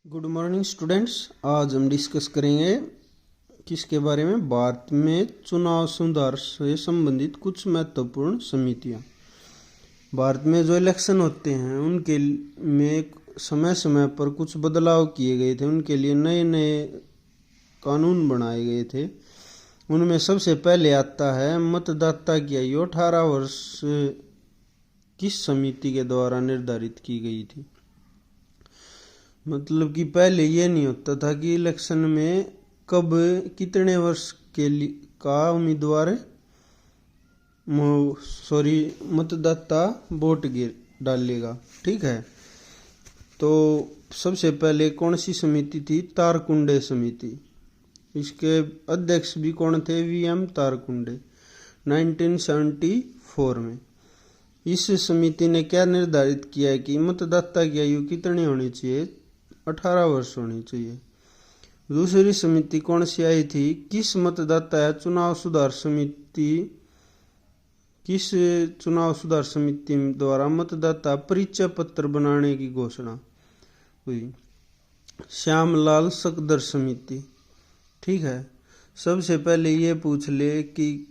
Good morning students. आज हम discuss करेंगे किसके बारे में, भारत में चुनाव सुधार से संबंधित कुछ महत्वपूर्ण समितियां। भारत में जो इलेक्शन होते हैं उनके में समय समय पर कुछ बदलाव किए गए थे, उनके लिए नए नए कानून बनाए गए थे। उनमें सबसे पहले आता है मतदाता की आयु 18 वर्ष किस समिति के द्वारा निर्धारित की गई थी। मतलब कि पहले ये नहीं होता था कि इलेक्शन में कब कितने वर्ष के लिए का उम्मीदवार मतदाता वोट डालेगा। ठीक है, तो सबसे पहले कौन सी समिति थी? तारकुंडे समिति। इसके अध्यक्ष भी कौन थे? वीएम तारकुंडे, 1974 में। इस समिति ने क्या निर्धारित किया है कि मतदाता की आयु कितनी होनी चाहिए? 18 वर्ष होनी चाहिए। दूसरी समिति कौन सी आई थी? किस मतदाता या चुनाव सुधार समिति द्वारा मतदाता परिचय पत्र बनाने की घोषणा हुई? श्यामलाल सकदर समिति। ठीक है, सबसे पहले ये पूछ ले कि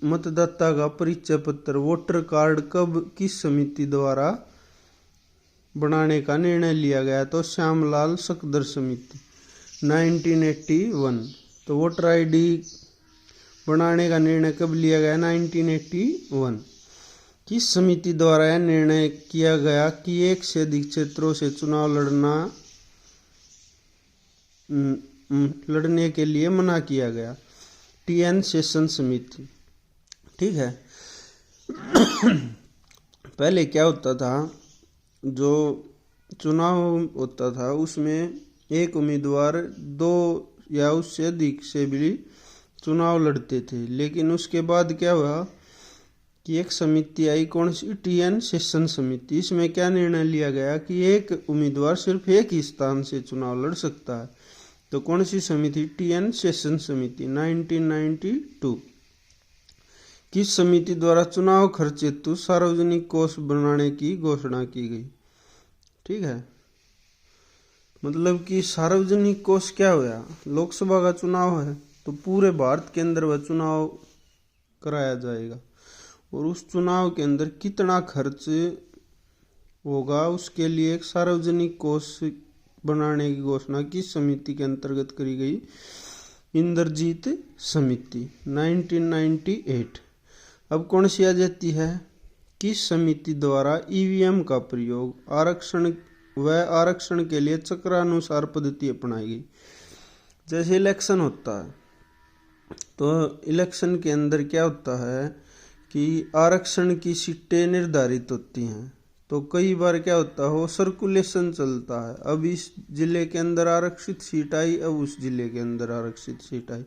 मतदाता का परिचय पत्र, वोटर कार्ड कब किस समिति द्वारा बनाने का निर्णय लिया गया? तो श्यामलाल सकदर समिति, 1981। तो वोटर आईडी बनाने का निर्णय कब लिया गया? 1981। किस समिति द्वारा यह निर्णय किया गया कि एक से अधिक क्षेत्रों से चुनाव लड़ने के लिए मना किया गया? टीएन शेषन समिति। ठीक है, पहले क्या होता था, जो चुनाव होता था उसमें एक उम्मीदवार दो या उससे अधिक से भी चुनाव लड़ते थे। लेकिन उसके बाद क्या हुआ कि एक समिति आई, कौन सी? टीएन शेषन समिति। इसमें क्या निर्णय लिया गया कि एक उम्मीदवार सिर्फ एक ही स्थान से चुनाव लड़ सकता है। तो कौन सी समिति? टीएन शेषन समिति, 1992। किस समिति द्वारा चुनाव खर्च हेतु सार्वजनिक कोष बनाने की घोषणा की गई? ठीक है, मतलब कि सार्वजनिक कोष क्या हुआ? लोकसभा का चुनाव है तो पूरे भारत के अंदर वह चुनाव कराया जाएगा और उस चुनाव के अंदर कितना खर्च होगा उसके लिए एक सार्वजनिक कोष बनाने की घोषणा किस समिति के अंतर्गत करी गई? इंद्रजीत समिति, 1998। अब कौन सी आ जाती है? किस समिति द्वारा ईवीएम का प्रयोग आरक्षण के लिए चक्रानुसार पद्धति अपनाई गई? जैसे इलेक्शन होता है तो इलेक्शन के अंदर क्या होता है कि आरक्षण की सीटें निर्धारित होती हैं। तो कई बार क्या होता है, सर्कुलेशन चलता है। अब इस जिले के अंदर आरक्षित सीट आई, अब उस जिले के अंदर आरक्षित सीट आई।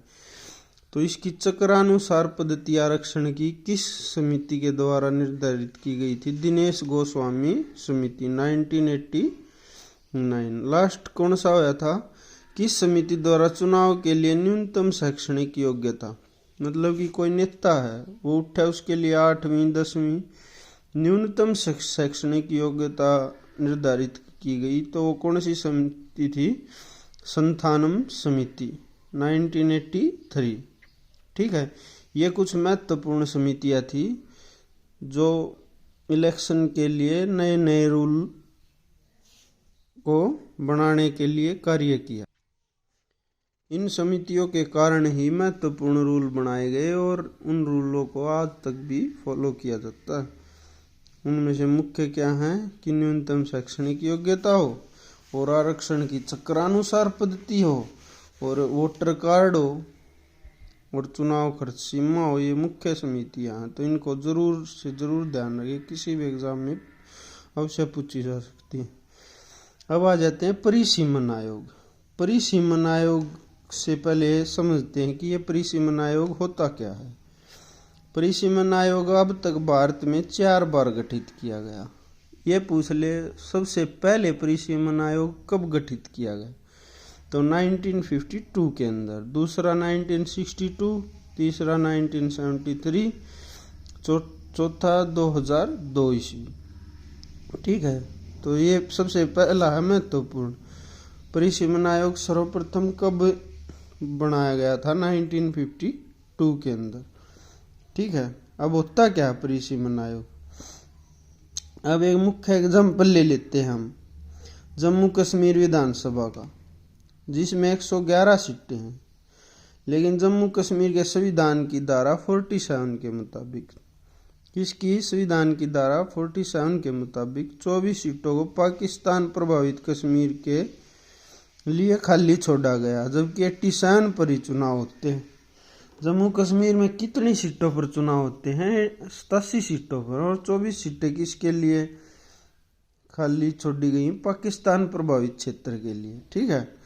तो इसकी चक्रानुसार पद्धति आरक्षण की किस समिति के द्वारा निर्धारित की गई थी? दिनेश गोस्वामी समिति, 1989। लास्ट कौन सा होया था? किस समिति द्वारा चुनाव के लिए न्यूनतम शैक्षणिक योग्यता, मतलब कि कोई नेता है वो उठा, उसके लिए 8वीं 10वीं न्यूनतम शैक्षणिक योग्यता निर्धारित की गई। तो वो कौन सी समिति थी? संथानम समिति, 1983। ठीक है, ये कुछ महत्वपूर्ण समितियां थी जो इलेक्शन के लिए नए नए रूल को बनाने के लिए कार्य किया। इन समितियों के कारण ही महत्वपूर्ण रूल बनाए गए और उन रूलों को आज तक भी फॉलो किया जाता है। उनमें से मुख्य क्या है कि न्यूनतम शैक्षणिक योग्यता हो और आरक्षण की चक्रानुसार पद्धति हो और वोटर कार्ड हो और चुनाव खर्च सीमा हो। ये मुख्य समितियां हैं, तो इनको जरूर से जरूर ध्यान रखिए, किसी भी एग्जाम में अवश्य पूछी जा सकती है। अब आ जाते हैं परिसीमन आयोग। परिसीमन आयोग से पहले समझते हैं कि ये परिसीमन आयोग होता क्या है। परिसीमन आयोग अब तक भारत में 4 बार गठित किया गया। ये पूछ ले सबसे पहले परिसीमन आयोग कब गठित किया गया? तो 1952 के अंदर, दूसरा 1962, तीसरा 1973, चौथा 2002 ईस्वी। ठीक है, तो ये सबसे पहला है महत्वपूर्ण परिसीमन आयोग सर्वप्रथम कब बनाया गया था? 1952 के अंदर। ठीक है, अब होता क्या परिसीमन आयोग? अब एक मुख्य एग्जाम्पल ले लेते हैं हम जम्मू कश्मीर विधानसभा का, जिसमें 111 सीटें हैं, लेकिन जम्मू कश्मीर के संविधान की धारा 47 के मुताबिक, किसकी? संविधान की धारा 47 के मुताबिक 24 सीटों को पाकिस्तान प्रभावित कश्मीर के लिए खाली छोड़ा गया, जबकि 87 पर ही चुनाव होते हैं। जम्मू कश्मीर में कितनी सीटों पर चुनाव होते हैं? 87 सीटों पर, और 24 सीटें किसके लिए खाली छोड़ी गई? पाकिस्तान प्रभावित क्षेत्र के लिए। ठीक है,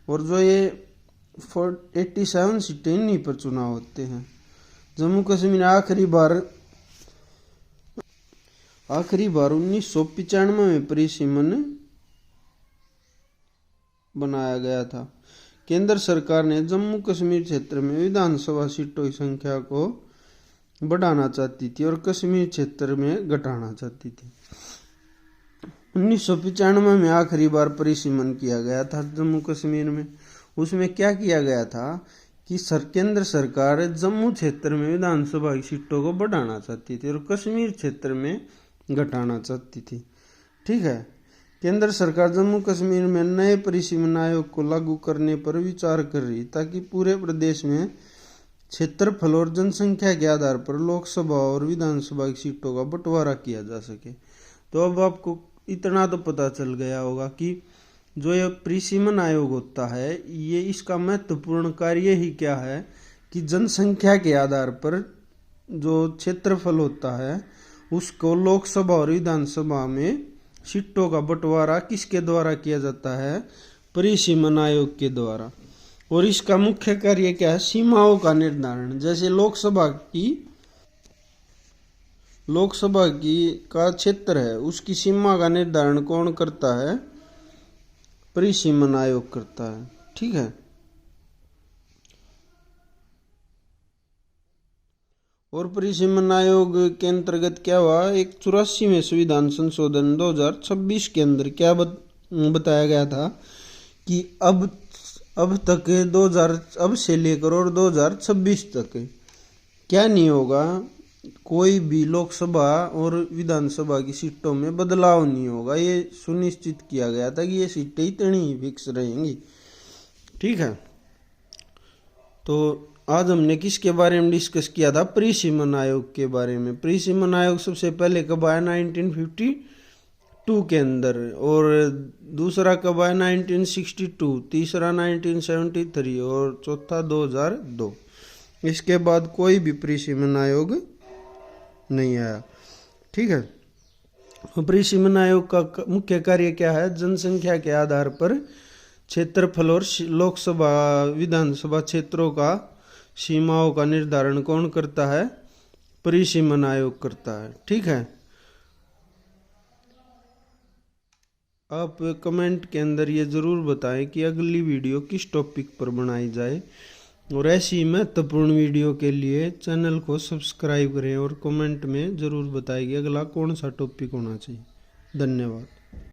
और जो ये 87 सीटें इन्हीं पर चुनाव होते हैं। जम्मू कश्मीर आखिरी बार 1995 में परिसीमन बनाया गया था। केंद्र सरकार ने जम्मू कश्मीर क्षेत्र में विधानसभा सीटों की संख्या को बढ़ाना चाहती थी और कश्मीर क्षेत्र में घटाना चाहती थी। 1995 में आखिरी बार परिसीमन किया गया था जम्मू कश्मीर में। उसमें क्या किया गया था कि केंद्र सरकार जम्मू क्षेत्र में विधानसभा की सीटों को बढ़ाना चाहती थी और कश्मीर क्षेत्र में घटाना चाहती थी। ठीक है, केंद्र सरकार जम्मू कश्मीर में नए परिसीमन आयोग को लागू करने पर विचार कर रही, ताकि पूरे प्रदेश में क्षेत्रफल और जनसंख्या के आधार पर लोकसभा और विधानसभा की सीटों का बंटवारा किया जा सके। तो अब आपको इतना तो पता चल गया होगा कि जो ये परिसीमन आयोग होता है, ये इसका महत्वपूर्ण कार्य ही क्या है कि जनसंख्या के आधार पर जो क्षेत्रफल होता है उसको लोकसभा और विधानसभा में सीटों का बंटवारा किसके द्वारा किया जाता है? परिसीमन आयोग के द्वारा। और इसका मुख्य कार्य क्या है? सीमाओं का निर्धारण। जैसे लोकसभा की का क्षेत्र है, उसकी सीमा का निर्धारण कौन करता है? परिसीमन आयोग करता है। ठीक है, और परिसीमन आयोग के अंतर्गत क्या हुआ? एक 84वें संविधान संशोधन 2026 के अंदर क्या बताया गया था कि अब तक 2000 से लेकर और 2026 तक क्या नहीं होगा? कोई भी लोकसभा और विधानसभा की सीटों में बदलाव नहीं होगा। ये सुनिश्चित किया गया था कि ये सीटें इतनी ही फिक्स रहेंगी। ठीक है, तो आज हमने किसके बारे में डिस्कस किया था? परिसीमन आयोग के बारे में। परिसीमन आयोग सबसे पहले कब आया? 1952 के अंदर, और दूसरा कब आया? 1962, तीसरा 1973 और चौथा 2002। इसके बाद कोई भी परिसीमन आयोग नहीं आया। ठीक है, परिसीमन आयोग का मुख्य कार्य क्या है? जनसंख्या के आधार पर क्षेत्रफल और लोकसभा विधानसभा क्षेत्रों का सीमाओं का निर्धारण कौन करता है? परिसीमन आयोग करता है। ठीक है, आप कमेंट के अंदर ये ज़रूर बताएं कि अगली वीडियो किस टॉपिक पर बनाई जाए, और ऐसी महत्वपूर्ण वीडियो के लिए चैनल को सब्सक्राइब करें और कमेंट में ज़रूर बताएं कि अगला कौन सा टॉपिक होना चाहिए। धन्यवाद।